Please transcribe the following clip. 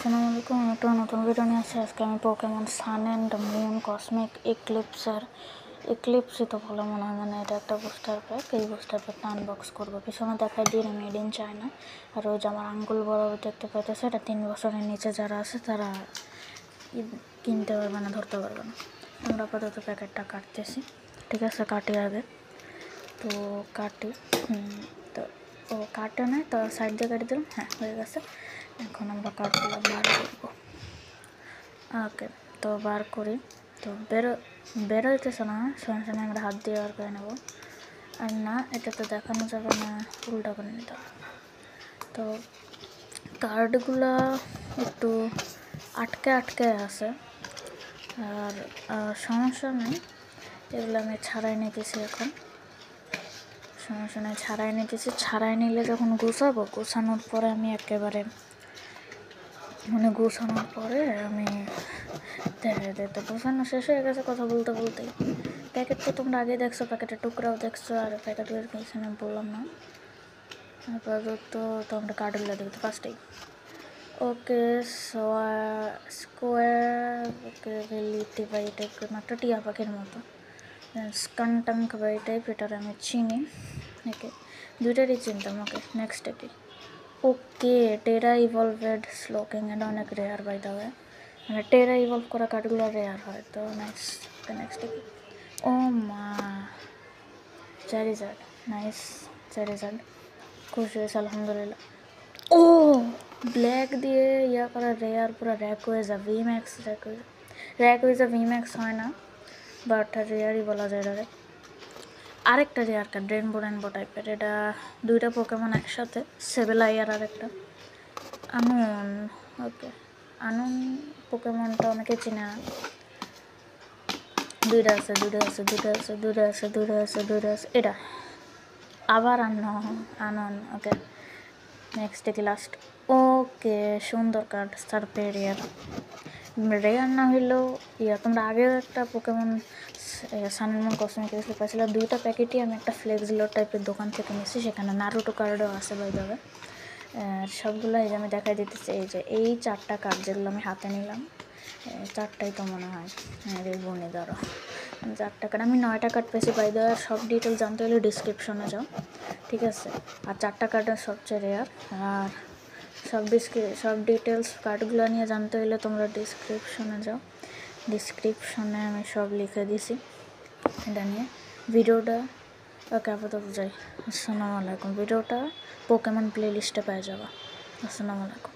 আসসালামু আলাইকুম। একটা নতুন ভিডিও নিয়ে আসছি। আজকে আমি Pokemon sun and moon cosmic এক্লিপসই তো বলে মনে হয়, মানে এটা একটা বুস্টার প্যাক। এই বুস্টার প্যাকটা আনবক্স করবো। পিছনে দেখাই দিয়ে মেড ইন চায়না। আর ওই যে আমার আঙ্গুল বরাবর দেখতে পাইতেছে, এটা 3 বছরের নিচে যারা আছে তারা কিনতে পারবে না, ধরতে পারবে না। আমরা আপাতত প্যাকেটটা কাটতেছি। ঠিক আছে, কাটি আগে। তো কাটি তো ও কাটে না, তো সাইড দিয়ে কাটি দিলাম। হ্যাঁ, হয়ে গেছে। এখন আমরা কার্ডগুলো বার করবো। ওকে, তো বার করি। তো বেরোইতেছে না, সঙ্গে সঙ্গে আমরা হাত দিয়ে বার করে নেবো। আর না, এটা তো দেখানো যাবে না, উল্টা করে নিতে হবে। তো কার্ডগুলো একটু আটকে আছে, আর সমস্যা নেই, এগুলো আমি ছাড়াই নিতেছি এখন। সমস্যা নেই, ছাড়াই নিতেছি। ছাড়াই নিলে যখন গোছানোর পরে আমি একেবারে গোছানোর পরে আমি দেখা যায়। তো গোছানো শেষ হয়ে গেছে কথা বলতে বলতেই। প্যাকেট তো তোমরা আগে দেখছো, প্যাকেটের টুকরাও দেখছো, আর প্যাকেটের কিছু আমি বললাম না। আপাতত তো আমরা কার্ডগুলো দেখতে ফার্স্টেই। ওকে, স্কোয়ার, ওকে, ভেলিটি বাই টাইপ, একটা টিয়া পাখির মতো। স্কানটাঙ্ক বাই টাইপ, এটার আমি চিনি। ওকে, দুইটারই চিনতাম। ওকে, নেক্সটটা কি? ওকে, টেরা ইভলভেড স্লোকিং, এটা অনেক রেয়ার বাই দ্য ওয়ে। মানে টেরা ইভলভ করা কার্ডগুলো রেয়ার হয়। তো নেক্সট কি? ও মা, চারিজার্ড। Nice, Charizard. খুশি হয়েছে আলহামদুলিল্লাহ। ও, ব্ল্যাক দিয়ে ইয়া করা রেয়ার, পুরো র্যাকওয়েজা ভিম্যাক্স। র্যাকওয়েজা ভিম্যাক্স হয় না, বাট রেয়ারই বলা যায় এটারে। আরেকটা রেয়ার কার্ড, রেনবো টাইপের। এটা দুইটা পোকেমন একসাথে, সেবেলাই আর আরেকটা আনুন। ওকে, আনুন পোকেমনটা অনেকে চিনে না। দুইটা আছে। এটা আবার আনন। ওকে, নেক্সট কি লাস্ট? ওকে, সুন্দর কার্ড, সারপেরিয়ার। রেয়ার না হইলেও তোমরা আগেও একটা পোকেমন সানমন কসমিক পাইছিল। দুইটা প্যাকেটই আমি একটা ফ্লেক্সিলোর টাইপের দোকান থেকে নিয়েছি, সেখানে নারুটো কার্ডও আছে বাই দ্য ওয়ে। সবগুলো এই যে আমি দেখাই দিতেছি। এই 4টা কার্ড যেগুলো আমি হাতে নিলাম, 4টাই তো মনে হয় বনি ধরো 4টা কার্ড। আমি 9টা কার্ড পেয়েছি বাই দ্য ওয়ে। সব ডিটেলস জানতে হলে ডিসক্রিপশনে যাও, ঠিক আছে? আর 4টা কার্ডের সবচেয়ে রেয়ার। আর সব ডিটেলস কার্ডগুলো নিয়ে জানতে হলে তোমরা ডিসক্রিপশনে যাও। ডিসক্রিপশনে আমি সব লিখে দিছি এটা নিয়ে। ভিডিওটা ওকে, আপাতত যাই। আসসালামু আলাইকুম। ভিডিওটা পোকেমন প্লে লিস্টে পেয়ে যাবা। আসসালামু আলাইকুম।